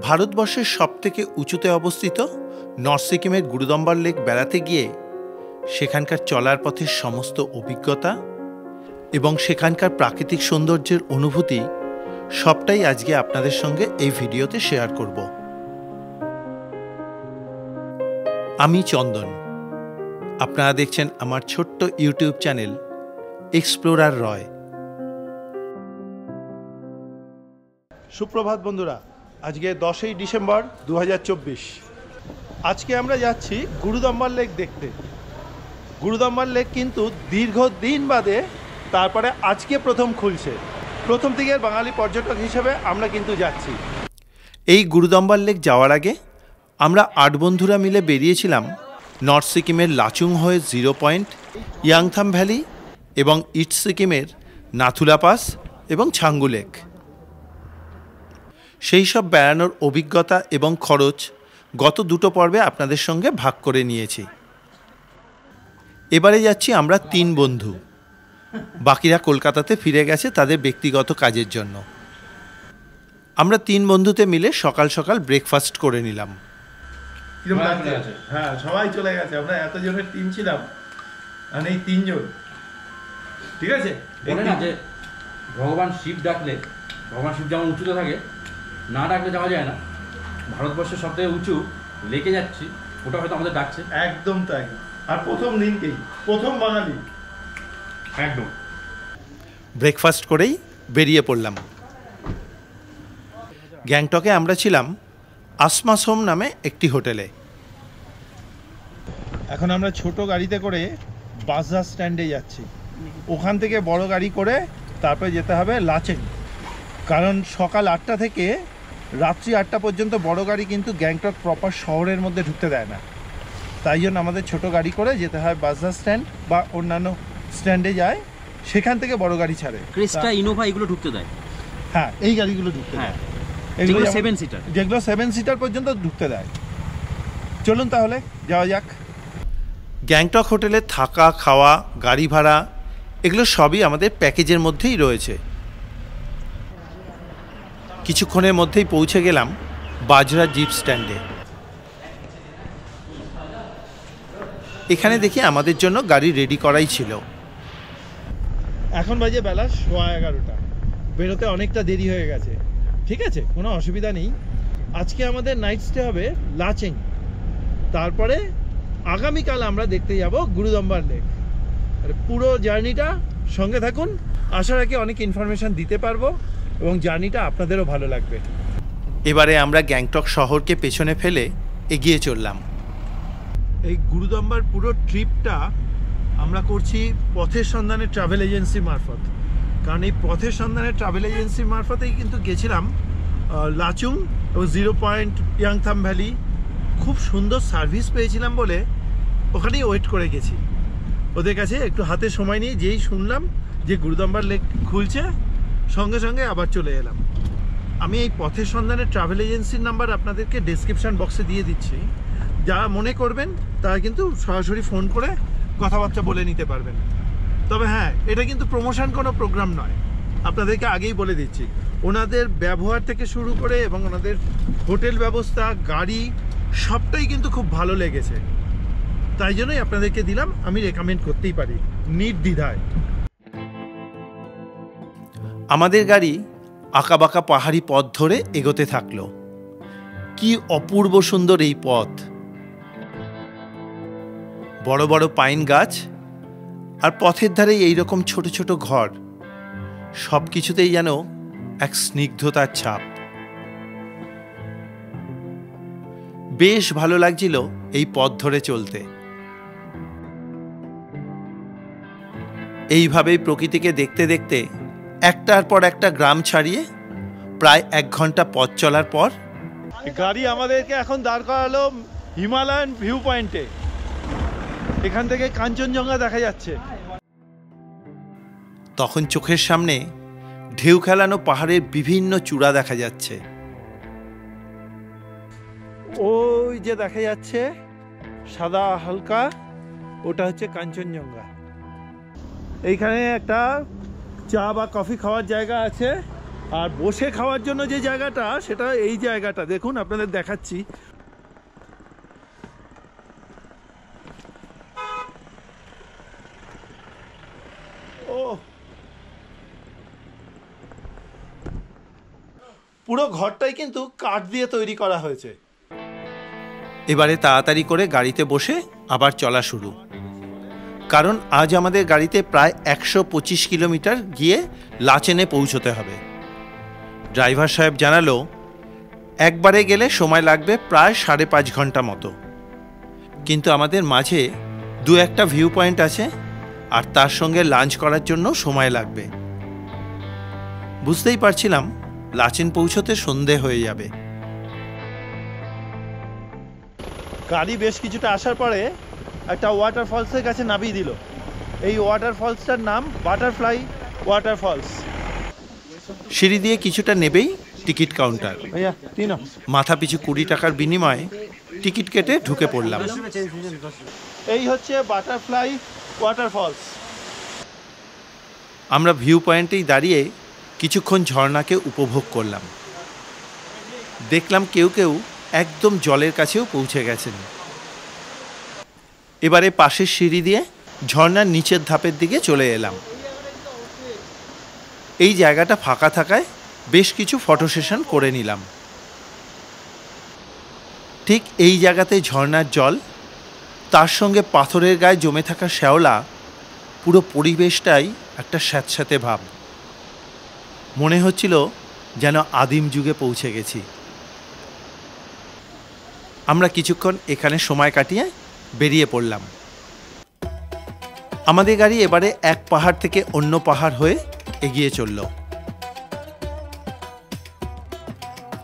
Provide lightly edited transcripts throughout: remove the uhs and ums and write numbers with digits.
ভারতবর্ষের সবথেকে উঁচুতে অবস্থিত নর্থ সিকিমের গুরুদম্বার লেক বেড়াতে গিয়ে সেখানকার চলার পথের সমস্ত অভিজ্ঞতা এবং সেখানকার প্রাকৃতিক সৌন্দর্যের অনুভূতি সবটাই আজকে আপনাদের সঙ্গে এই ভিডিওতে শেয়ার করব। আমি চন্দন, আপনারা দেখছেন আমার ছোট্ট ইউটিউব চ্যানেল এক্সপ্লোরার রয়। সুপ্রভাত বন্ধুরা, আজকে 10ই ডিসেম্বর 2024। আজকে আমরা যাচ্ছি গুরুদম্বার লেক দেখতে। গুরুদম্বার লেক কিন্তু দীর্ঘদিন বাদে তারপরে আজকে প্রথম খুলছে। প্রথম থেকে বাঙালি পর্যটক হিসেবে আমরা কিন্তু যাচ্ছি। এই গুরুদম্বার লেক যাওয়ার আগে আমরা 8 বন্ধুরা মিলে বেরিয়েছিলাম নর্থ সিকিমের লাচুং হয়ে 0 পয়েন্ট, ইয়াংথাম ভ্যালি এবং ইস্ট সিকিমের নাথুলা পাস এবং ছাঙ্গু লেক। সেই সব বেড়ানোর অভিজ্ঞতা এবং খরচ গত 2 পর্বে আপনাদের সঙ্গে ভাগ করে নিয়েছি। এবারে যাচ্ছি আমরা 3 বন্ধু, বাকিরা কলকাতাতে ফিরে গেছে তাদের ব্যক্তিগত কাজের জন্য। আমরা 3 বন্ধুতে মিলে সকাল সকাল ব্রেকফাস্ট করে নিলাম। হ্যাঁ, সবাই চলে গেছে। আমরা এতজনের টিম ছিলাম, মানে এই 3 জন। ঠিক আছে, বলে না যে ভগবান শিব ডাকলে, ভগবান শিব যেমন উঁচুতে থাকে, না ডাকলে যাওয়া যায় না। ভারতবর্ষের সবথেকে উঁচু লেকে যাচ্ছি, ওটা হয়তো আমাদের ডাকছে। একদম তাই। আর প্রথম দিনকেই প্রথম বাঙালি। একদম। ব্রেকফাস্ট করেই বেরিয়ে পড়লাম। গ্যাংটকে আমরা ছিলাম আসমাসোম নামে একটি হোটেলে। এখন আমরা ছোট গাড়িতে করে বাজার স্ট্যান্ডে যাচ্ছি। ওখান থেকে বড় গাড়ি করে তারপরে যেতে হবে লাচেং। কারণ সকাল 8টা থেকে রাত্রি 8টা পর্যন্ত বড় গাড়ি কিন্তু গ্যাংটক প্রপার শহরের মধ্যে ঢুকতে দেয় না। তাই জন্য আমাদের ছোট গাড়ি করে যেতে হয় বাজার স্ট্যান্ড বা অন্যান্য স্ট্যান্ডে যায়, সেখান থেকে বড় গাড়ি ছাড়ে। ক্রিস্টা, ইনোভা এগুলো ঢুকতে দেয়। হ্যাঁ, এই গাড়িগুলো ঢুকতে দেয়। এগুলো 7 সিটার, যেগুলো 7 সিটার পর্যন্ত ঢুকতে দেয়। চলুন তাহলে যাওয়া যাক। গ্যাংটক হোটেলে থাকা, খাওয়া, গাড়ি ভাড়া এগুলো সবই আমাদের প্যাকেজের মধ্যেই রয়েছে। কিছুক্ষণের মধ্যেই পৌঁছে গেলাম বাজরা জিপ স্ট্যান্ডে। এখানে দেখি আমাদের জন্য গাড়ি রেডি করাই ছিল। এখন বাজে বেলা 11:15। বেরোতে অনেকটা দেরি হয়ে গেছে। ঠিক আছে, কোনো অসুবিধা নেই। আজকে আমাদের নাইট স্টে হবে লাচেং। তারপরে আগামীকাল আমরা দেখতে যাব গুরুদম্বার লেক। পুরো জার্নিটা সঙ্গে থাকুন। আশা রাখি অনেক ইনফরমেশন দিতে পারবো এবং জার্নিটা আপনাদেরও ভালো লাগবে। এবারে আমরা গ্যাংটক শহরকে পেছনে ফেলে এগিয়ে চললাম। এই গুরুদম্বার পুরো ট্রিপটা আমরা করছি পথের সন্ধানে ট্রাভেল এজেন্সি মারফত। কারণ এই পথের সন্ধানে ট্রাভেল এজেন্সির মারফতেই কিন্তু গেছিলাম লাচুং এবং 0 পয়েন্ট, ইয়াংথাম ভ্যালি। খুব সুন্দর সার্ভিস পেয়েছিলাম বলে ওখানেই ওয়েট করে গেছি ওদের কাছে। একটু হাতে সময় নিয়ে যেই শুনলাম যে গুরুদম্বার লেক খুলছে, সঙ্গে সঙ্গে আবার চলে এলাম। আমি এই পথের সন্ধানে ট্রাভেল এজেন্সির নাম্বার আপনাদেরকে ডেসক্রিপশন বক্সে দিয়ে দিচ্ছি। যারা মনে করবেন তারা কিন্তু সরাসরি ফোন করে কথাবার্তা বলে নিতে পারবেন। তবে হ্যাঁ, এটা কিন্তু প্রমোশন কোনো প্রোগ্রাম নয়, আপনাদেরকে আগেই বলে দিচ্ছি। ওনাদের ব্যবহার থেকে শুরু করে এবং ওনাদের হোটেল ব্যবস্থা, গাড়ি সবটাই কিন্তু খুব ভালো লেগেছে। তাই জন্যই আপনাদেরকে দিলাম, আমি রেকমেন্ড করতেই পারি নির্দ্বিধায়। আমাদের গাড়ি আঁকাবাঁকা পাহাড়ি পথ ধরে এগোতে থাকলো। কি অপূর্ব সুন্দর এই পথ! বড় বড় পাইন গাছ আর পথের ধারে এইরকম ছোট ছোট ঘর, সব কিছুতেই যেন এক স্নিগ্ধতার ছাপ। বেশ ভালো লাগছিল এই পথ ধরে চলতে। এইভাবেই প্রকৃতিকে দেখতে দেখতে একটার পর একটা গ্রাম ছাড়িয়ে প্রায় 1 ঘন্টা পথ চলার পর গাড়ি আমাদেরকে এখন দাঁড় করালো হিমালয়ান ভিউ পয়েন্টে। এখান থেকে কাঞ্চনজঙ্ঘা দেখা যাচ্ছে। তখন চোখের সামনে ঢেউ খেলানো পাহাড়ের বিভিন্ন চূড়া দেখা যাচ্ছে। ওই যে দেখা যাচ্ছে সাদা হালকা, ওটা হচ্ছে কাঞ্চনজঙ্ঘা। এইখানে একটা চা বা কফি খাওয়ার জায়গা আছে, আর বসে খাওয়ার জন্য যে জায়গাটা, সেটা এই জায়গাটা দেখুন, আপনাদের দেখাচ্ছি। ও, পুরো ঘরটাই কিন্তু কাঠ দিয়ে তৈরি করা হয়েছে। এবারে তাড়াতাড়ি করে গাড়িতে বসে আবার চলা শুরু, কারণ আজ আমাদের গাড়িতে প্রায় 125 কিলোমিটার গিয়ে লাচেনে পৌঁছতে হবে। ড্রাইভার সাহেব জানালো একবারে গেলে সময় লাগবে প্রায় 5.5 ঘন্টা মতো, কিন্তু আমাদের মাঝে দু একটা ভিউ পয়েন্ট আছে, আর তার সঙ্গে লাঞ্চ করার জন্য সময় লাগবে। বুঝতেই পারছিলাম লাচেন পৌঁছতে সন্ধে হয়ে যাবে। গাড়ি বেশ কিছুটা আসার পরে একটা ওয়াটারফলসের কাছে নামিয়ে দিল। এই ওয়াটারফলসটার নাম বাটারফ্লাই ওয়াটারফলস। সিঁড়ি দিয়ে কিছুটা নেবেই টিকিট কাউন্টার। ভাইয়া তিন মাথা পিছু 20 টাকার বিনিময়ে টিকিট কেটে ঢুকে পড়লাম। এই হচ্ছে বাটারফ্লাই ওয়াটারফলস। আমরা ভিউ পয়েন্টেই দাঁড়িয়ে কিছুক্ষণ ঝর্ণাকে উপভোগ করলাম। দেখলাম কেউ কেউ একদম জলের কাছেও পৌঁছে গেছেন। এবারে পাশের সিঁড়ি দিয়ে ঝর্ণার নিচের ধাপের দিকে চলে এলাম। এই জায়গাটা ফাঁকা থাকায় বেশ কিছু ফটো সেশন করে নিলাম। ঠিক এই জায়গাতে ঝর্ণার জল, তার সঙ্গে পাথরের গায়ে জমে থাকা শ্যাওলা, পুরো পরিবেশটাই একটা স্যাঁতস্যাঁতে ভাব। মনে হচ্ছিল যেন আদিম যুগে পৌঁছে গেছি। আমরা কিছুক্ষণ এখানে সময় কাটিয়ে বেরিয়ে পড়লাম। আমাদের গাড়ি এবারে এক পাহাড় থেকে অন্য পাহাড় হয়ে এগিয়ে চলল।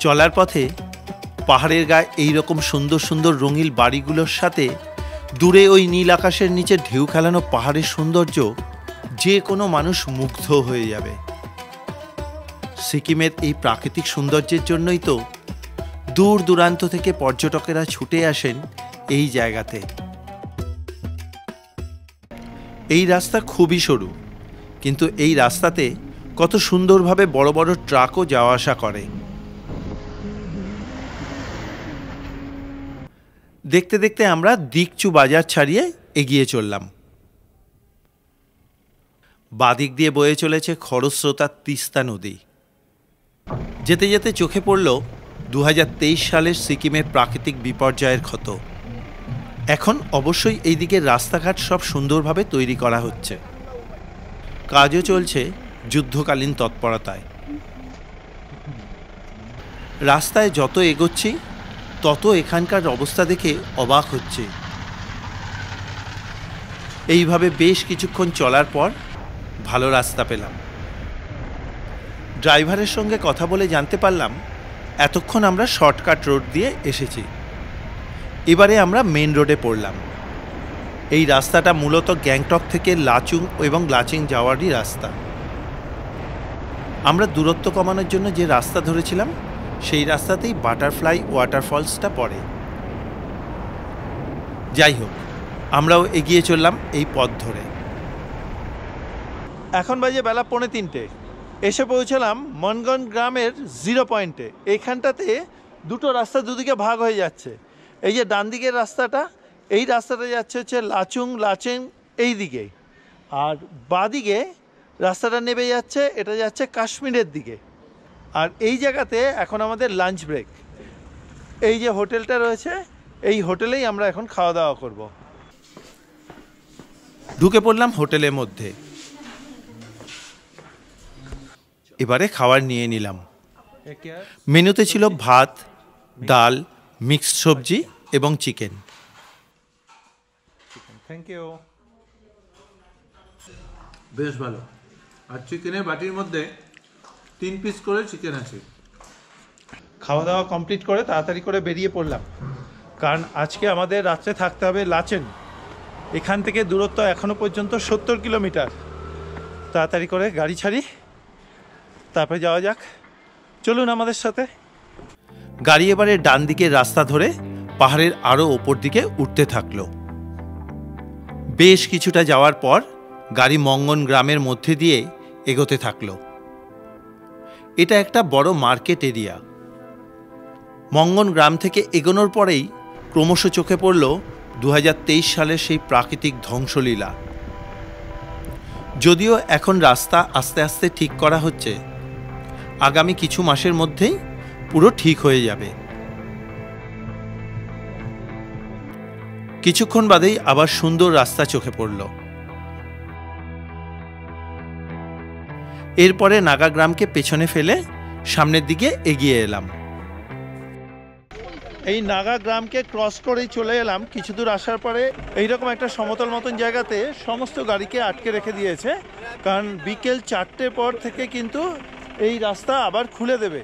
চলার পথে পাহাড়ের গায়ে এইরকম সুন্দর সুন্দর রঙিন বাড়িগুলোর সাথে দূরে ওই নীল আকাশের নিচে ঢেউ খেলানো পাহাড়ের সৌন্দর্য যে কোনো মানুষ মুগ্ধ হয়ে যাবে। সিকিমের এই প্রাকৃতিক সৌন্দর্যের জন্যই তো দূর দূরান্ত থেকে পর্যটকেরা ছুটে আসেন এই জায়গাতে। এই রাস্তা খুবই সরু, কিন্তু এই রাস্তাতে কত সুন্দরভাবে বড় বড় ট্রাকও যাওয়া আসা করে। দেখতে দেখতে আমরা দিকচু বাজার ছাড়িয়ে এগিয়ে চললাম। বাদিক দিয়ে বয়ে চলেছে খরস্রোতা তিস্তা নদী। যেতে যেতে চোখে পড়ল 2023 সালের সিকিমের প্রাকৃতিক বিপর্যয়ের ক্ষত। এখন অবশ্যই এই দিকের রাস্তাঘাট সব সুন্দরভাবে তৈরি করা হচ্ছে। কাজও চলছে যুদ্ধকালীন তৎপরতায়। রাস্তায় যত এগোচ্ছি তত এখানকার অবস্থা দেখে অবাক হচ্ছে। এইভাবে বেশ কিছুক্ষণ চলার পর ভালো রাস্তা পেলাম। ড্রাইভারের সঙ্গে কথা বলে জানতে পারলাম এতক্ষণ আমরা শর্টকাট রোড দিয়ে এসেছি। এবারে আমরা মেন রোডে পড়লাম। এই রাস্তাটা মূলত গ্যাংটক থেকে লাচুং এবং লাচিং যাওয়ারই রাস্তা। আমরা দূরত্ব কমানোর জন্য যে রাস্তা ধরেছিলাম সেই রাস্তাতেই বাটারফ্লাই ওয়াটারফলসটা পড়ে। যাই হোক, আমরাও এগিয়ে চললাম এই পথ ধরে। এখন বাজে বেলা 2:45। এসে পৌঁছলাম মনগন গ্রামের 0 পয়েন্টে। এইখানটাতে দুটো রাস্তা দুদিকে ভাগ হয়ে যাচ্ছে। এই যে ডান দিকের রাস্তাটা, এই রাস্তাটা যাচ্ছে হচ্ছে লাচুং লাচেং এই দিকে, আর বাদিকে রাস্তাটা নেমে যাচ্ছে, এটা যাচ্ছে কাশ্মীরের দিকে। আর এই জায়গাতে এখন আমাদের লাঞ্চ ব্রেক। এই যে হোটেলটা রয়েছে, এই হোটেলেই আমরা এখন খাওয়া দাওয়া করব। ঢুকে পড়লাম হোটেলের মধ্যে। এবারে খাবার নিয়ে নিলাম। মেনুতে ছিল ভাত, ডাল, মিক্সড সবজি এবং চিকেন। Thank you. বেশ ভালো। আর চিকেনের বাটির মধ্যে 3 পিস করে চিকেন আছে। খাওয়া দাওয়া কমপ্লিট করে তাড়াতাড়ি করে বেরিয়ে পড়লাম, কারণ আজকে আমাদের রাত্রে থাকতে হবে লাচেন। এখান থেকে দূরত্ব এখনও পর্যন্ত 70 কিলোমিটার। তাড়াতাড়ি করে গাড়ি ছাড়ি, তারপরে যাওয়া যাক। চলুন আমাদের সাথে। গাড়ি এবারে ডান দিকের রাস্তা ধরে পাহাড়ের আরও ওপর দিকে উঠতে থাকলো। বেশ কিছুটা যাওয়ার পর গাড়ি মঙ্গন গ্রামের মধ্যে দিয়ে এগোতে থাকলো। এটা একটা বড় মার্কেট এরিয়া। মঙ্গন গ্রাম থেকে এগোনোর পরেই ক্রমশ চোখে পড়ল 2023 সালের সেই প্রাকৃতিক ধ্বংসলীলা। যদিও এখন রাস্তা আস্তে আস্তে ঠিক করা হচ্ছে, আগামী কিছু মাসের মধ্যেই পুরো ঠিক হয়ে যাবে। কিছুক্ষণ বাদেই আবার সুন্দর রাস্তা চোখে পড়ল। এরপরে নাগা গ্রামকে পেছনে ফেলে সামনের দিকে এগিয়ে এলাম। এই নাগা গ্রামকে ক্রস করেই চলে এলাম। কিছু দূর আসার পরে এইরকম একটা সমতল মতন জায়গাতে সমস্ত গাড়িকে আটকে রেখে দিয়েছে, কারণ বিকেল 4টের পর থেকে কিন্তু এই রাস্তা আবার খুলে দেবে,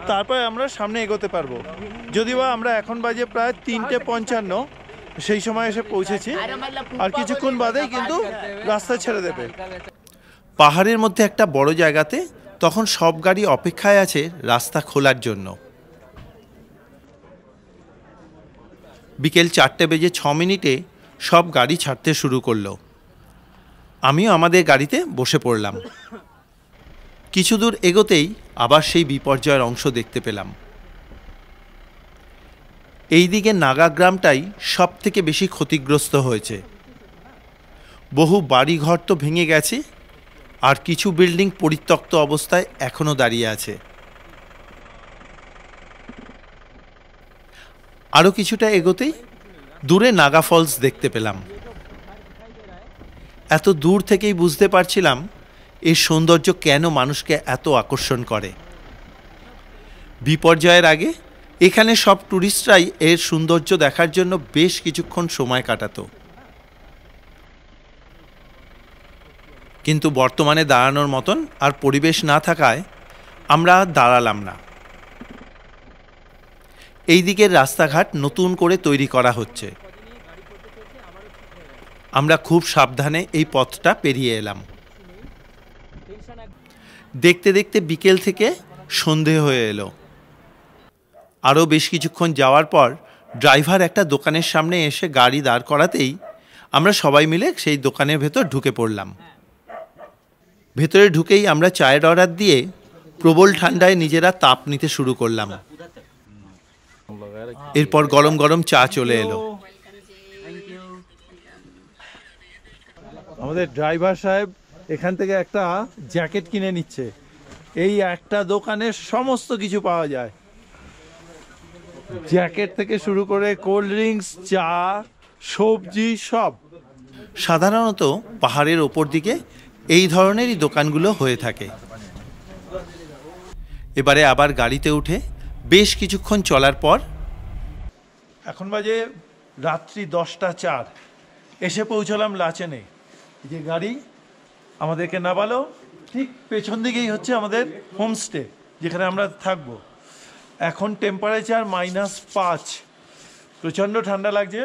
তারপরে আমরা সামনে এগোতে পারবো। যদিও আমরা এখন বাজে প্রায় 3:55, সেই সময় এসে পৌঁছেছি, আর কিছুক্ষণ বাদেই কিন্তু রাস্তা ছেড়ে দেবে। পাহাড়ের মধ্যে একটা বড় জায়গাতে তখন সব গাড়ি অপেক্ষায় আছে রাস্তা খোলার জন্য। বিকেল 4:06 সব গাড়ি ছাড়তে শুরু করলো। আমিও আমাদের গাড়িতে বসে পড়লাম। কিছু দূর এগোতেই আবার সেই বিপর্যয়ের অংশ দেখতে পেলাম। এই দিকে নাগা গ্রামটাই সব থেকে বেশি ক্ষতিগ্রস্ত হয়েছে। বহু বাড়িঘর তো ভেঙে গেছে, আর কিছু বিল্ডিং পরিত্যক্ত অবস্থায় এখনো দাঁড়িয়ে আছে। আরও কিছুটা এগোতেই দূরে নাগা ফলস দেখতে পেলাম। এত দূর থেকেই বুঝতে পারছিলাম এর সৌন্দর্য কেন মানুষকে এত আকর্ষণ করে। বিপর্যয়ের আগে এখানে সব টুরিস্টরাই এর সৌন্দর্য দেখার জন্য বেশ কিছুক্ষণ সময় কাটাতো, কিন্তু বর্তমানে দাঁড়ানোর মতন আর পরিবেশ না থাকায় আমরা দাঁড়ালাম না। এই দিকের রাস্তাঘাট নতুন করে তৈরি করা হচ্ছে। আমরা খুব সাবধানে এই পথটা পেরিয়ে এলাম। দেখতে দেখতে বিকেল থেকে সন্ধে হয়ে এলো। আরও বেশ কিছুক্ষণ যাওয়ার পর ড্রাইভার একটা দোকানের সামনে এসে গাড়ি দাঁড় করাতেই আমরা সবাই মিলে সেই দোকানের ভেতর ঢুকে পড়লাম। ভেতরে ঢুকেই আমরা চায়ের অর্ডার দিয়ে প্রবল ঠান্ডায় নিজেরা তাপ নিতে শুরু করলাম। এরপর গরম গরম চা চলে এলো। আমাদের ড্রাইভার সাহেব এখান থেকে একটা জ্যাকেট কিনে নিচ্ছে। এই একটা দোকানে সমস্ত কিছু পাওয়া যায়, জ্যাকেট থেকে শুরু করে কোল্ড ড্রিঙ্কস, চা, সবজি সব। সাধারণত পাহাড়ের ওপর দিকে এই ধরনেরই দোকানগুলো হয়ে থাকে। এবারে আবার গাড়িতে উঠে বেশ কিছুক্ষণ চলার পর এখন বাজে রাত্রি 10:04, এসে পৌঁছলাম লাচেনে। যে গাড়ি আমাদেরকে নামালো ঠিক পেছন দিকেই হচ্ছে আমাদের হোমস্টে, যেখানে আমরা থাকবো। এখন টেম্পারেচার -5, প্রচণ্ড ঠান্ডা লাগছে।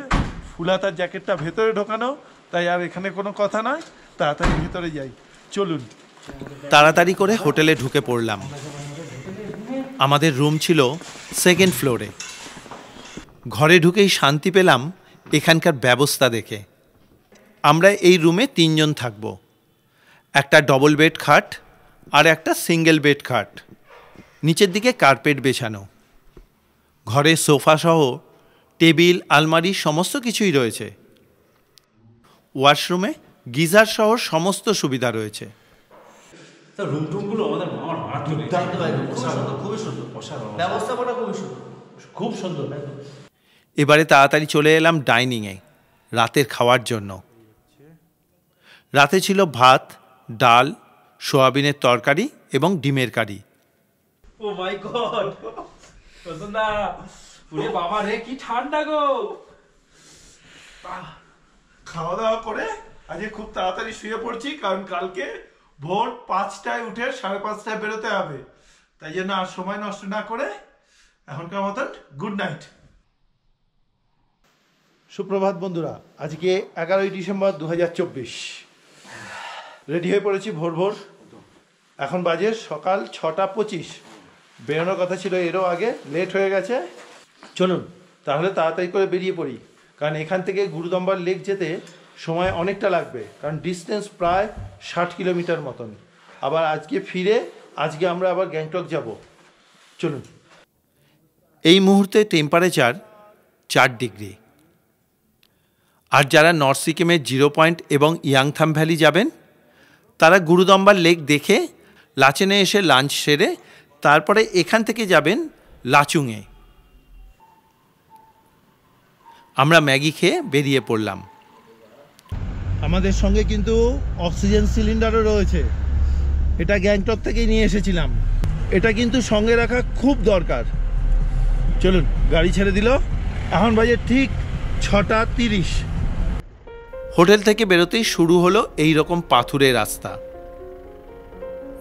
ফুলাতার জ্যাকেটটা ভেতরে ঢোকানো, তাই আর এখানে কোনো কথা নয়, তাড়াতাড়ি ভেতরে যাই। চলুন। তাড়াতাড়ি করে হোটেলে ঢুকে পড়লাম। আমাদের রুম ছিল 2nd ফ্লোরে। ঘরে ঢুকেই শান্তি পেলাম এখানকার ব্যবস্থা দেখে। আমরা এই রুমে 3 জন থাকব। একটা ডবল বেড খাট আর একটা সিঙ্গেল বেড খাট, নিচের দিকে কার্পেট বেছানো। ঘরে সোফা সহ টেবিল, আলমারি সমস্ত কিছুই রয়েছে। ওয়াশরুমে গিজার সহ সমস্ত সুবিধা রয়েছে। খুব সুন্দর। এবারে তাড়াতাড়ি চলে এলাম ডাইনিংয়ে রাতের খাওয়ার জন্য। রাতে ছিল ভাত, ডাল, সোয়াবিনের তরকারি এবং ডিমের কারি। ও মাই গড, রতনদা, ওরে বাবা রে, কি ঠান্ডা গো। খাওয়া দাওয়া করে আজকে খুব তাড়াতাড়ি শুয়ে পড়ছি, কারণ কালকে ভোর 5টায় উঠে 5:30টায় বেরোতে হবে। তাই জন্য আর সময় নষ্ট না করে এখনকার মতন গুড নাইট। সুপ্রভাত বন্ধুরা, আজকে 11ই ডিসেম্বর 2024। রেডি হয়ে পড়েছি ভোর ভোর। এখন বাজে সকাল 6:25। বেরোনোর কথা ছিল এরও আগে, লেট হয়ে গেছে। চলুন তাহলে তাড়াতাড়ি করে বেরিয়ে পড়ি, কারণ এখান থেকে গুরুদম্বার লেক যেতে সময় অনেকটা লাগবে, কারণ ডিস্টেন্স প্রায় 60 কিলোমিটার মতন। আবার আজকে ফিরে আজকে আমরা আবার গ্যাংটক যাব। চলুন। এই মুহূর্তে টেম্পারেচার 4 ডিগ্রি। আর যারা নর্থ সিকিমের 0 পয়েন্ট এবং ইয়াংথাম ভ্যালি যাবেন তারা গুরুদম্বার লেক দেখে লাচেনে এসে লাঞ্চ সেরে তারপরে এখান থেকে যাবেন লাচুংয়ে। আমরা ম্যাগি খেয়ে বেরিয়ে পড়লাম। আমাদের সঙ্গে কিন্তু অক্সিজেন সিলিন্ডারও রয়েছে, এটা গ্যাংটক থেকেই নিয়ে এসেছিলাম। এটা কিন্তু সঙ্গে রাখা খুব দরকার। চলুন, গাড়ি ছেড়ে দিল। এখন বাজে ঠিক 6:30। হোটেল থেকে বেরোতেই শুরু হলো এই রকম পাথুরে রাস্তা।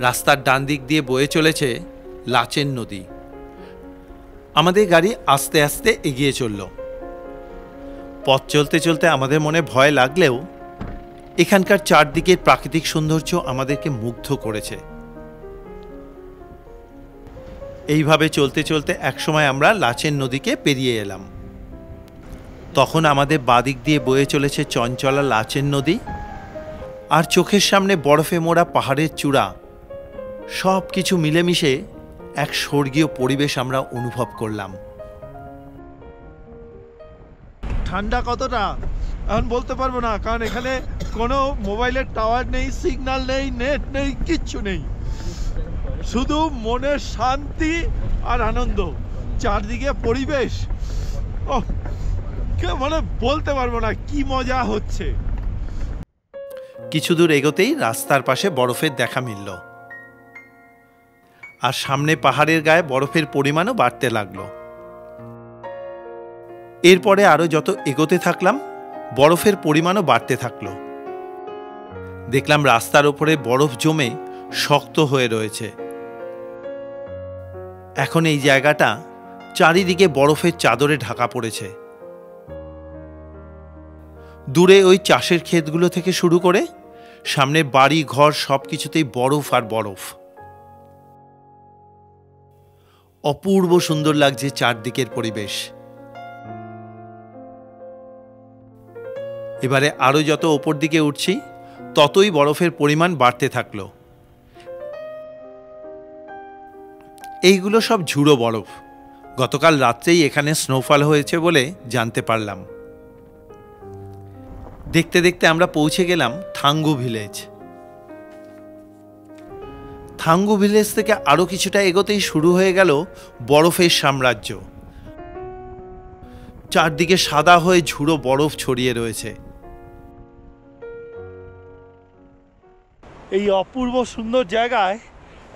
রাস্তার ডান দিক দিয়ে বয়ে চলেছে লাচেন নদী। আমাদের গাড়ি আস্তে আস্তে এগিয়ে চলল। পথ চলতে চলতে আমাদের মনে ভয় লাগলেও এখানকার চারদিকের প্রাকৃতিক সৌন্দর্য আমাদেরকে মুগ্ধ করেছে। এইভাবে চলতে চলতে একসময় আমরা লাচেন নদীকে পেরিয়ে এলাম। তখন আমাদের বাদিক দিয়ে বয়ে চলেছে চঞ্চলা লাচেন নদী, আর চোখের সামনে বরফে মোড়া পাহাড়ের চূড়া। সব কিছু মিলেমিশে এক স্বর্গীয় পরিবেশ আমরা অনুভব করলাম। ঠান্ডা কতটা এখন বলতে পারবো না, কারণ এখানে কোনো মোবাইলের টাওয়ার নেই, সিগন্যাল নেই, নেট নেই, কিচ্ছু নেই। শুধু মনের শান্তি আর আনন্দ, চারদিকে পরিবেশ। মানে বলতে পারবো না কি মজা হচ্ছে। কিছু দূর এগোতেই রাস্তার পাশে বরফের দেখা মিলল, আর সামনে পাহাড়ের গায়ে বরফের পরিমাণও বাড়তে লাগলো। এরপরে আরো যত এগোতে থাকলাম বরফের পরিমাণও বাড়তে থাকলো। দেখলাম রাস্তার ওপরে বরফ জমে শক্ত হয়ে রয়েছে। এখন এই জায়গাটা চারিদিকে বরফের চাদরে ঢাকা পড়েছে। দূরে ওই চাষের ক্ষেতগুলো থেকে শুরু করে সামনে বাড়ি ঘর সবকিছুতেই বরফ আর বরফ। অপূর্ব সুন্দর লাগছে চারদিকের পরিবেশ। এবারে আরো যত ওপর দিকে উঠছি ততই বরফের পরিমাণ বাড়তে থাকলো। এইগুলো সব ঝুড়ো বরফ। গতকাল রাত্রেই এখানে স্নোফল হয়েছে বলে জানতে পারলাম। দেখতে দেখতে আমরা পৌঁছে গেলাম থাঙ্গু ভিলেজ। থাঙ্গু ভিলেজ থেকে আরো কিছুটা এগোতেই শুরু হয়ে গেল বরফের সাম্রাজ্য। চারদিকে সাদা হয়ে ঝুড়ো বরফ ছড়িয়ে রয়েছে। এই অপূর্ব সুন্দর জায়গায়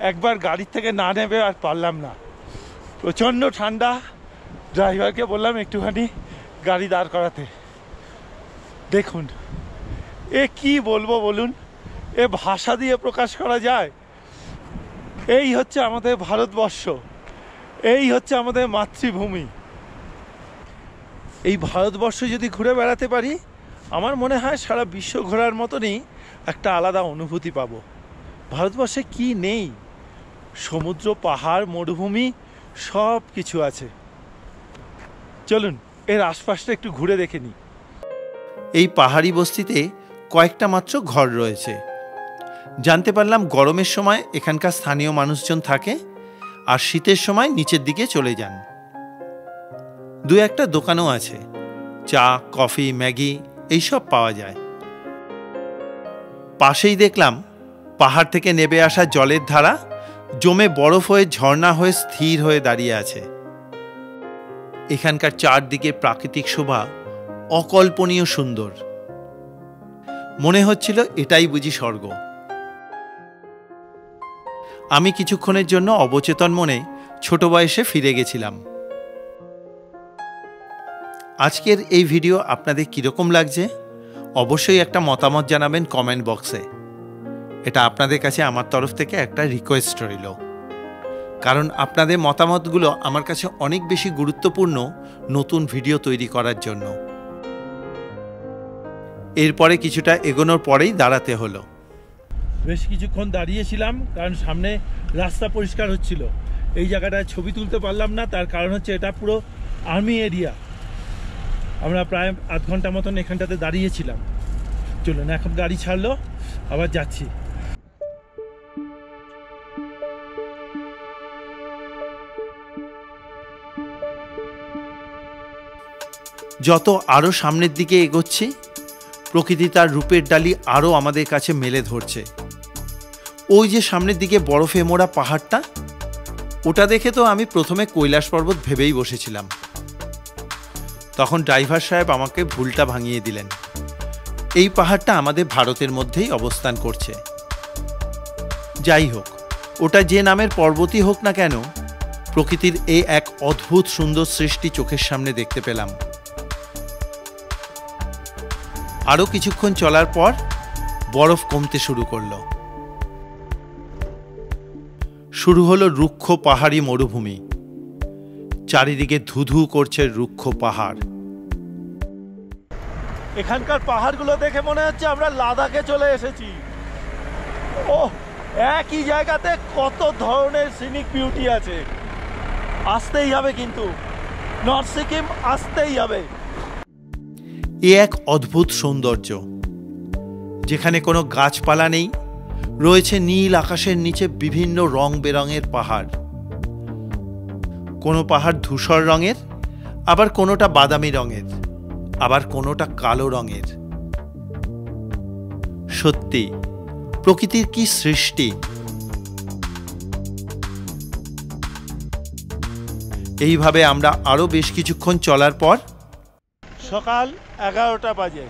একবার গাড়ির থেকে না নেবে আর পারলাম না। প্রচণ্ড ঠান্ডা। ড্রাইভারকে বললাম একটুখানি গাড়ি দাঁড় করাতে। দেখুন, এ কি বলবো বলুন, এ ভাষা দিয়ে প্রকাশ করা যায়? এই হচ্ছে আমাদের ভারতবর্ষ, এই হচ্ছে আমাদের মাতৃভূমি। এই ভারতবর্ষ যদি ঘুরে বেড়াতে পারি, আমার মনে হয় সারা বিশ্ব ঘোরার মতনই একটা আলাদা অনুভূতি পাবো। ভারতবর্ষে কি নেই? সমুদ্র, পাহাড়, মরুভূমি সব কিছু আছে। চলুন এর আশপাশটা একটু ঘুরে দেখে নিই। এই পাহাড়ি বস্তিতে কয়েকটা মাত্র ঘর রয়েছে। জানতে পারলাম গরমের সময় এখানকার স্থানীয় মানুষজন থাকে, আর শীতের সময় নিচের দিকে চলে যান। দু একটা দোকানও আছে, চা, কফি, ম্যাগি এইসব পাওয়া যায়। পাশেই দেখলাম পাহাড় থেকে নেমে আসা জলের ধারা জমে বরফ হয়ে ঝর্ণা হয়ে স্থির হয়ে দাঁড়িয়ে আছে। এখানকার চারদিকে প্রাকৃতিক শোভা অকল্পনীয় সুন্দর। মনে হচ্ছিল এটাই বুঝি স্বর্গ। আমি কিছুক্ষণের জন্য অবচেতন মনে ছোট বয়সে ফিরে গেছিলাম। আজকের এই ভিডিও আপনাদের কীরকম লাগছে অবশ্যই একটা মতামত জানাবেন কমেন্ট বক্সে। এটা আপনাদের কাছে আমার তরফ থেকে একটা রিকোয়েস্ট রইল, কারণ আপনাদের মতামতগুলো আমার কাছে অনেক বেশি গুরুত্বপূর্ণ নতুন ভিডিও তৈরি করার জন্য। এরপরে কিছুটা এগোনোর পরেই দাঁড়াতে হলো। বেশ কিছুক্ষণ দাঁড়িয়েছিলাম, কারণ সামনে রাস্তা পরিষ্কার হচ্ছিল। এই জায়গাটায় ছবি তুলতে পারলাম না, তার কারণ হচ্ছে এটা পুরো আর্মি এরিয়া। আমরা প্রায় আধ ঘন্টা মতন এখানটাতে দাঁড়িয়েছিলাম। চলুন এখন গাড়ি ছাড়লো, আবার যাচ্ছি। যত আরও সামনের দিকে এগোচ্ছি, প্রকৃতি তার রূপের ডালি আরও আমাদের কাছে মেলে ধরছে। ওই যে সামনের দিকে বরফে মোড়া পাহাড়টা, ওটা দেখে তো আমি প্রথমে কৈলাস পর্বত ভেবেই বসেছিলাম। তখন ড্রাইভার সাহেব আমাকে ভুলটা ভাঙিয়ে দিলেন। এই পাহাড়টা আমাদের ভারতের মধ্যেই অবস্থান করছে। যাই হোক, ওটা যে নামের পর্বতই হোক না কেন, প্রকৃতির এই এক অদ্ভুত সুন্দর সৃষ্টি চোখের সামনে দেখতে পেলাম। আরও কিছুক্ষণ চলার পর বরফ কমতে শুরু করলো। শুরু হলো রুক্ষ পাহাড়ি মরুভূমি। চারিদিকে ধুধু করছে রুক্ষ পাহাড়। এখানকার পাহাড়গুলো দেখে মনে হচ্ছে আমরা লাদাখে চলে এসেছি। ও, একই জায়গাতে কত ধরনের সিনিক বিউটি আছে। আসতেই হবে, কিন্তু নর্থ সিকিম আসতেই হবে। এ এক অদ্ভুত সৌন্দর্য, যেখানে কোনো গাছপালা নেই, রয়েছে নীল আকাশের নিচে বিভিন্ন রং বেরঙের পাহাড়। কোনো পাহাড় ধূসর রঙের, আবার কোনোটা বাদামি রঙের, আবার কোনোটা কালো রঙের। সত্যি প্রকৃতির কি সৃষ্টি! এইভাবে আমরা আরো বেশ কিছুক্ষণ চলার পর সকাল 11টা বাজে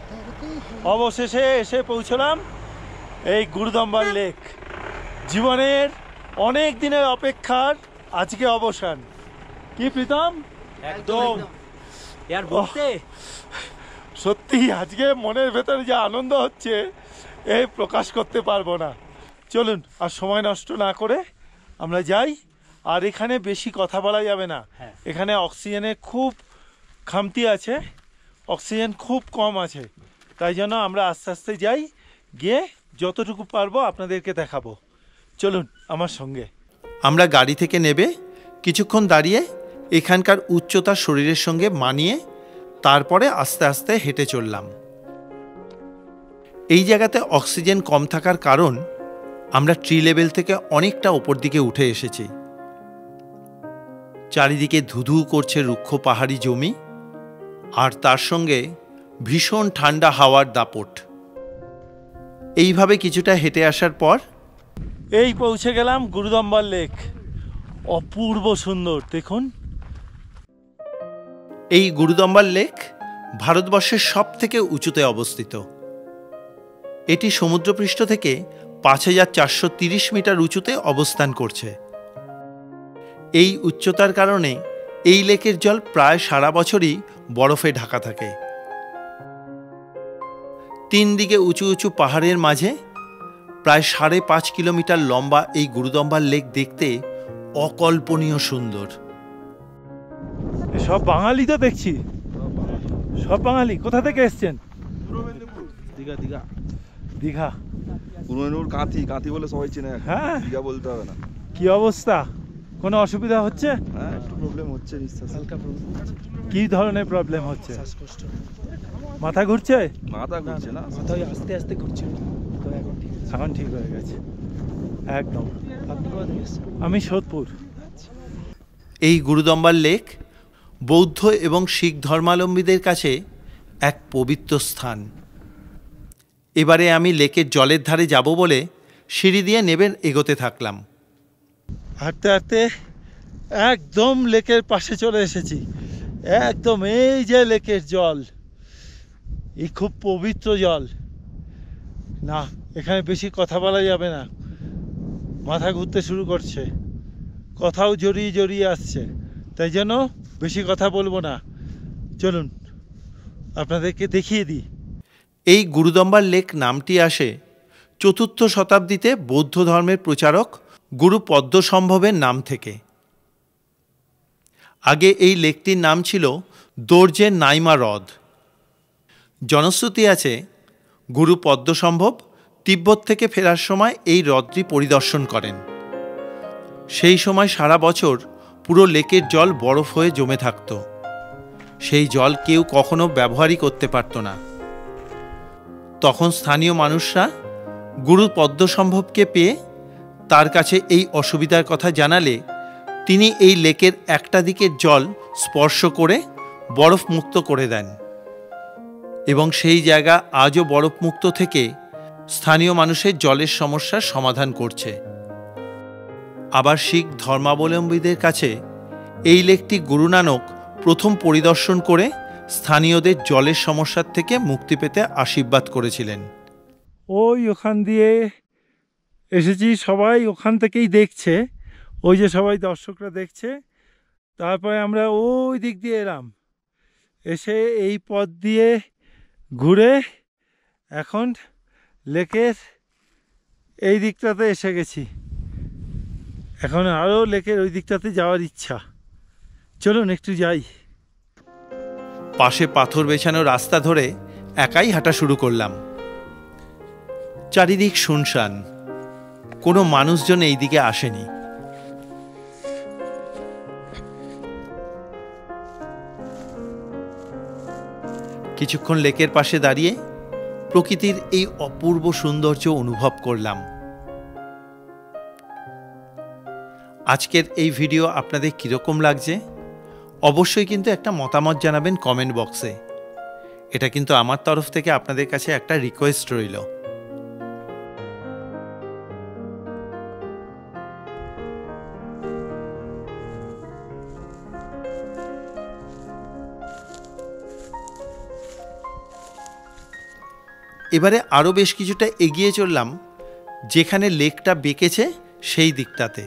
অবশেষে এসে পৌঁছলাম এই গুরুদম্বার লেক। জীবনের অনেক দিনের অপেক্ষার আজকে অবসান। কি প্রীতম? একদম यार বলতে সত্যি আজকে মনের ভেতরে যে আনন্দ হচ্ছে এই প্রকাশ করতে পারবো না। চলুন আর সময় নষ্ট না করে আমরা যাই। আর এখানে বেশি কথা বলা যাবে না, এখানে অক্সিজেনের খুব খামতি আছে, অক্সিজেন খুব কম আছে। তাই জন্য আমরা আস্তে আস্তে যাই, গিয়ে যতটুকু পারবো আপনাদেরকে দেখাবো। চলুন আমার সঙ্গে। আমরা গাড়ি থেকে নেবে কিছুক্ষণ দাঁড়িয়ে এখানকার উচ্চতা শরীরের সঙ্গে মানিয়ে তারপরে আস্তে আস্তে হেঁটে চললাম। এই জায়গাতে অক্সিজেন কম থাকার কারণ আমরা ট্রি লেভেল থেকে অনেকটা ওপর দিকে উঠে এসেছি। চারিদিকে ধুধু করছে রুক্ষ পাহাড়ি জমি, আর তার সঙ্গে ভীষণ ঠান্ডা হাওয়ার দাপট। এইভাবে কিছুটা হেঁটে আসার পর এই পৌঁছে গেলাম গুরুদম্বার লেক। অপূর্ব সুন্দর, দেখুন। এই গুরুদম্বার লেক ভারতবর্ষের সব থেকে উঁচুতে অবস্থিত। এটি সমুদ্রপৃষ্ঠ থেকে ৫,৪৩০ মিটার উঁচুতে অবস্থান করছে। এই উচ্চতার কারণে এই লেকের জল প্রায় সারা বছরই বরফে ঢাকা থাকে। ৩ দিকে উঁচু উঁচু পাহাড়ের মাঝে প্রায় ৫.৫ কিলোমিটার লম্বা এই গুরুদম্বার লেক দেখতে অকল্পনীয় সুন্দর। সব বাঙালি তো দেখছি, সব বাঙালি। কোথা থেকে এসছেন? দীঘা দীঘা দীঘা। পূর্ব মেদিনীপুর কাঁথি বলে সবাই চেনে। হ্যাঁ, দীঘা বলতে হবে না। কি অবস্থা? কোনো অসুবিধা হচ্ছে? হ্যাঁ, একটু প্রবলেম হচ্ছে, নিঃশ্বাস হালকা প্রবলেম। কি ধরনের প্রবলেম হচ্ছে? শ্বাসকষ্ট, মাথা ঘুরছে? মাথা ঘুরছে না, মাথা আস্তে আস্তে ঘুরছে, তো এখন ঠিক আছে। এখন ঠিক হয়ে গেছে একদম। আপনি কোথা থেকে এসেছেন? আমি সোদপুর। এই গুরুদম্বার লেক বৌদ্ধ এবং শিখ ধর্মাবলম্বীদের কাছে এক পবিত্র স্থান। এবারে আমি লেকের জলের ধারে যাব বলে সিঁড়ি দিয়ে নেবে এগোতে থাকলাম। হাঁটতে হাঁটতে একদম লেকের পাশে চলে এসেছি। একদম এই যে লেকের জল, এই খুব পবিত্র জল। না, এখানে বেশি কথা বলা যাবে না, মাথা ঘুরতে শুরু করছে, কথাও জড়িয়ে জড়িয়ে আসছে। তাই জন্য বেশি কথা বলবো না। চলুন আপনাদেরকে দেখিয়ে দিই। এই গুরুদম্বার লেক নামটি আসে ৪র্থ শতাব্দীতে বৌদ্ধ ধর্মের প্রচারক গুরু পদ্মসম্ভবের নাম থেকে। আগে এই লেকটির নাম ছিল দোর্জে নাইমা হ্রদ। জনশ্রুতি আছে গুরু পদ্মসম্ভব তিব্বত থেকে ফেরার সময় এই হ্রদটি পরিদর্শন করেন। সেই সময় সারা বছর পুরো লেকের জল বরফ হয়ে জমে থাকত। সেই জল কেউ কখনো ব্যবহারই করতে পারত না। তখন স্থানীয় মানুষরা গুরু পদ্মসম্ভবকে পেয়ে তার কাছে এই অসুবিধার কথা জানালে তিনি এই লেকের একটা দিকের জল স্পর্শ করে বরফ মুক্ত করে দেন। এবং সেই জায়গা আজও বরফমুক্ত থেকে স্থানীয় মানুষের জলের সমস্যার সমাধান করছে। আবার শিখ ধর্মাবলম্বীদের কাছে এই লেকটি গুরু নানক প্রথম পরিদর্শন করে স্থানীয়দের জলের সমস্যার থেকে মুক্তি পেতে আশীর্বাদ করেছিলেন। ওই ওখান দিয়ে এসেছি, সবাই ওখান থেকেই দেখছে, ওই যে সবাই দর্শকরা দেখছে। তারপরে আমরা ওই দিক দিয়ে এলাম, এসে এই পথ দিয়ে ঘুরে এখন লেকের এই দিকটাতে এসে গেছি। এখন আরও লেকের ওই দিকটাতে যাওয়ার ইচ্ছা। চলুন একটু যাই। পাশে পাথর বেছানো রাস্তা ধরে একাই হাঁটা শুরু করলাম। চারিদিক শুনশান, কোনো মানুষজন এই দিকে আসেনি। কিছুক্ষণ লেকের পাশে দাঁড়িয়ে প্রকৃতির এই অপূর্ব সৌন্দর্য অনুভব করলাম। আজকের এই ভিডিও আপনাদের কীরকম লাগছে অবশ্যই কিন্তু একটা মতামত জানাবেন কমেন্ট বক্সে। এটা কিন্তু আমার তরফ থেকে আপনাদের কাছে একটা রিকোয়েস্ট রইল। এবারে আরও বেশ কিছুটা এগিয়ে চললাম, যেখানে লেকটা বেঁকেছে সেই দিকটাতে।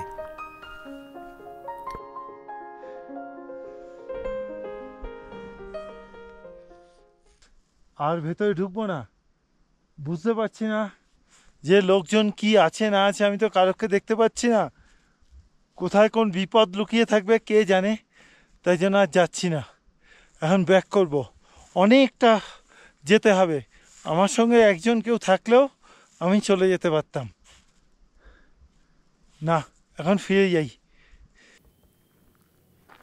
আর ভেতরে ঢুকবো না, বুঝতে পারছি না যে লোকজন কি আছে না আছে। আমি তো কারোকে দেখতে পাচ্ছি না, কোথায় কোন বিপদ লুকিয়ে থাকবে কে জানে। তাই জন্য আর যাচ্ছি না, এখন ব্যাক করব। অনেকটা যেতে হবে, আমার সঙ্গে একজন কেউ থাকলেও আমি চলে যেতে পারতাম না। এখন ফিরে যাই।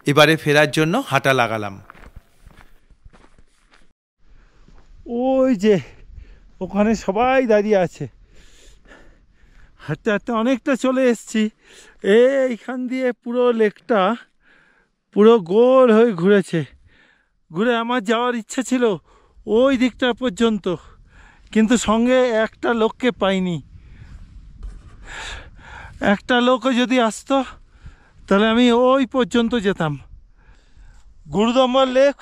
এবারে ফেরার জন্য হাঁটা লাগালাম। ওই যে ওখানে সবাই দাঁড়িয়ে আছে, হাঁটতে হাঁটতে অনেকটা চলে এসেছি। এইখান দিয়ে পুরো লেকটা পুরো গোল হয়ে ঘুরেছে। ঘুরে আমার যাওয়ার ইচ্ছা ছিল ওই দিকটা পর্যন্ত, কিন্তু সঙ্গে একটা লোককে পাইনি। একটা লোকও যদি আসতো তাহলে আমি ওই পর্যন্ত যেতাম। গুরুদম্বার লেক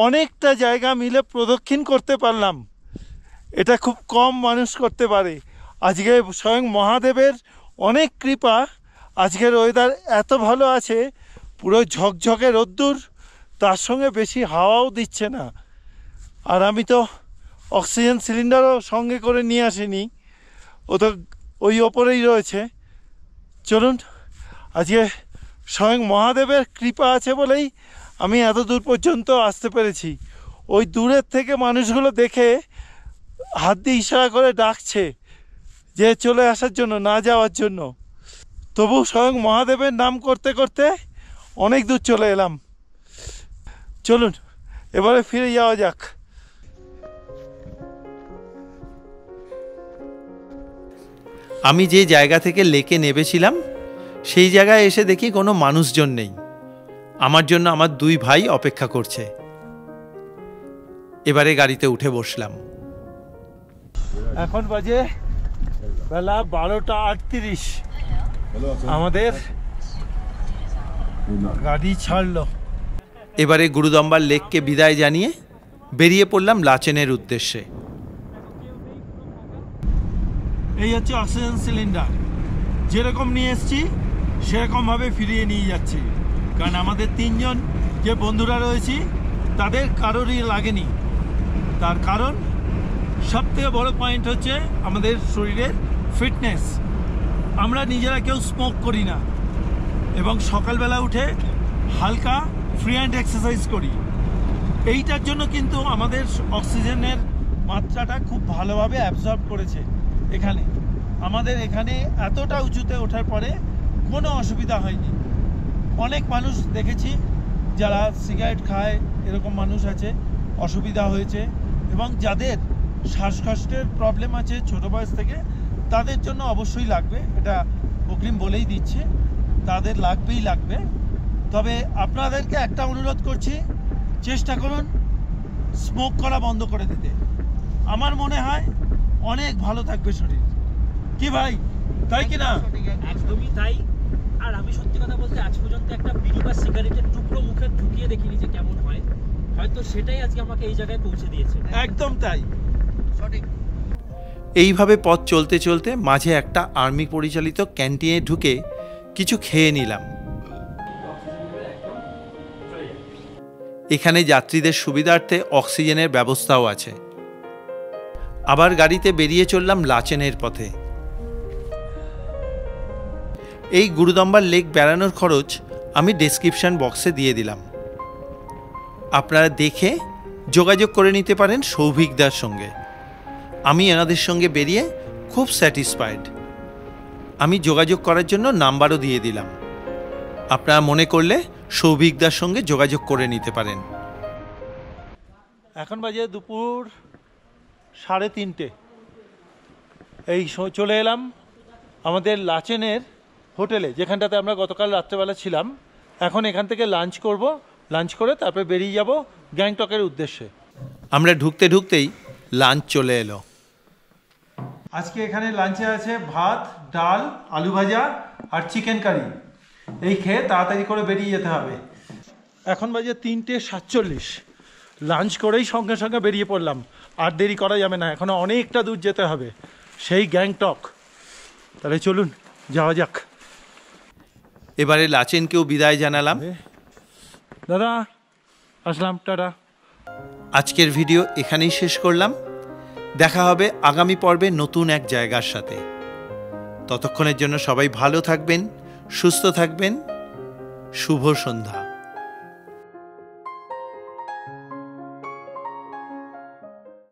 অনেকটা জায়গা মিলে প্রদক্ষিণ করতে পারলাম, এটা খুব কম মানুষ করতে পারে। আজকে স্বয়ং মহাদেবের অনেক কৃপা, আজকের ওয়েদার এত ভালো আছে, পুরো ঝকঝকে রোদ্দুর, তার সঙ্গে বেশি হাওয়াও দিচ্ছে না। আর আমি তো অক্সিজেন সিলিন্ডারও সঙ্গে করে নিয়ে আসিনি, ও তো ওই ওপরেই রয়েছে। চলুন, আজকে স্বয়ং মহাদেবের কৃপা আছে বলেই আমি এত দূর পর্যন্ত আসতে পেরেছি। ওই দূরের থেকে মানুষগুলো দেখে হাত দিয়ে ইশারা করে ডাকছে যে চলে আসার জন্য, না যাওয়ার জন্য। তবু স্বয়ং মহাদেবের নাম করতে করতে অনেক দূর চলে এলাম। চলুন এবারে ফিরে যাওয়া যাক। আমি যে জায়গা থেকে লেকে নেমেছিলাম সেই জায়গায় এসে দেখি কোনো মানুষজন নেই। আমার জন্য আমার দুই ভাই অপেক্ষা করছে। এবারে গাড়িতে উঠে বসলাম। এখন বাজে বেলা 12:38। আমাদের গাড়ি ছাড়লো। এবারে গুরুদম্বার লেককে বিদায় জানিয়ে বেরিয়ে পড়লাম লাচেনের উদ্দেশ্যে। এই হচ্ছে অক্সিজেন সিলিন্ডার, যেরকম নিয়ে এসেছি সেরকমভাবে ফিরিয়ে নিয়ে যাচ্ছি। কারণ আমাদের তিনজন যে বন্ধুরা রয়েছি তাদের কারোরই লাগেনি। তার কারণ সবথেকে বড় পয়েন্ট হচ্ছে আমাদের শরীরের ফিটনেস। আমরা নিজেরা কেউ স্মোক করি না এবং সকালবেলা উঠে হালকা ফ্রি হ্যান্ড এক্সারসাইজ করি। এইটার জন্য কিন্তু আমাদের অক্সিজেনের মাত্রাটা খুব ভালোভাবে অ্যাবজর্ব করেছে। এখানে আমাদের এখানে এতটা উঁচুতে ওঠার পরে কোনো অসুবিধা হয়নি। অনেক মানুষ দেখেছি যারা সিগারেট খায়, এরকম মানুষ আছে, অসুবিধা হয়েছে। এবং যাদের শ্বাসকষ্টের প্রবলেম আছে ছোটো বয়স থেকে, তাদের জন্য অবশ্যই লাগবে, এটা অগ্রিম বলেই দিচ্ছে, তাদের লাগবেই লাগবে। তবে আপনাদেরকে একটা অনুরোধ করছি, চেষ্টা করুন স্মোক করা বন্ধ করে দিতে। আমার মনে হয় অনেক ভালো থাকবে শরীর। কি ভাই, তাই কি না? একদমই তাই। আর আমি সত্যি কথা বলতে আজ পর্যন্ত একটা বিড়ি বা সিগারেটের টুকরো মুখে ঢুকিয়ে দেখিনি যে কেমন হয়। হয়তো সেটাই আজকে আমাকে এই জায়গায় পৌঁছে দিয়েছে। একদম তাই। এইভাবে পথ চলতে চলতে মাঝে একটা আর্মি পরিচালিত ক্যান্টিনে ঢুকে কিছু খেয়ে নিলাম। এখানে যাত্রীদের সুবিধার্থে অক্সিজেনের ব্যবস্থাও আছে। আবার গাড়িতে বেরিয়ে চললাম লাচেনের পথে। এই গুরুদম্বার লেক বেড়ানোর খরচ আমি ডেসক্রিপশন বক্সে দিয়ে দিলাম। আপনারা দেখে যোগাযোগ করে নিতে পারেন সৌভিকদার সঙ্গে। আমি এনাদের সঙ্গে বেরিয়ে খুব স্যাটিসফাইড। আমি যোগাযোগ করার জন্য নাম্বারও দিয়ে দিলাম। আপনারা মনে করলে সৌভিকদার সঙ্গে যোগাযোগ করে নিতে পারেন। এখন বাজে দুপুর 3:30। এই চলে এলাম আমাদের লাচেনের হোটেলে, যেখানটাতে আমরা গতকাল রাত্রেবেলা ছিলাম। এখন এখান থেকে লাঞ্চ করব, লাঞ্চ করে তারপরে বেরিয়ে যাব গ্যাংটকের উদ্দেশ্যে। আমরা ঢুকতে ঢুকতেই লাঞ্চ চলে এলো। আজকে এখানে লাঞ্চে আছে ভাত, ডাল, আলু ভাজা আর চিকেন কারি। এই খেয়ে তাড়াতাড়ি করে বেরিয়ে যেতে হবে। এখন বাজে 3:47। লাঞ্চ করেই সঙ্গে সঙ্গে বেরিয়ে পড়লাম। আর দেরি করা যাবে না, এখনো অনেকটা দূর যেতে হবে, সেই গ্যাংটক। তাহলে চলুন যাওয়া যাক। এবারে লাচেনকেও বিদায় জানালাম। দাদা আসলাম, টাটা। আজকের ভিডিও এখানেই শেষ করলাম। দেখা হবে আগামী পর্বে নতুন এক জায়গার সাথে। ততক্ষণের জন্য সবাই ভালো থাকবেন, সুস্থ থাকবেন। শুভ সন্ধ্যা।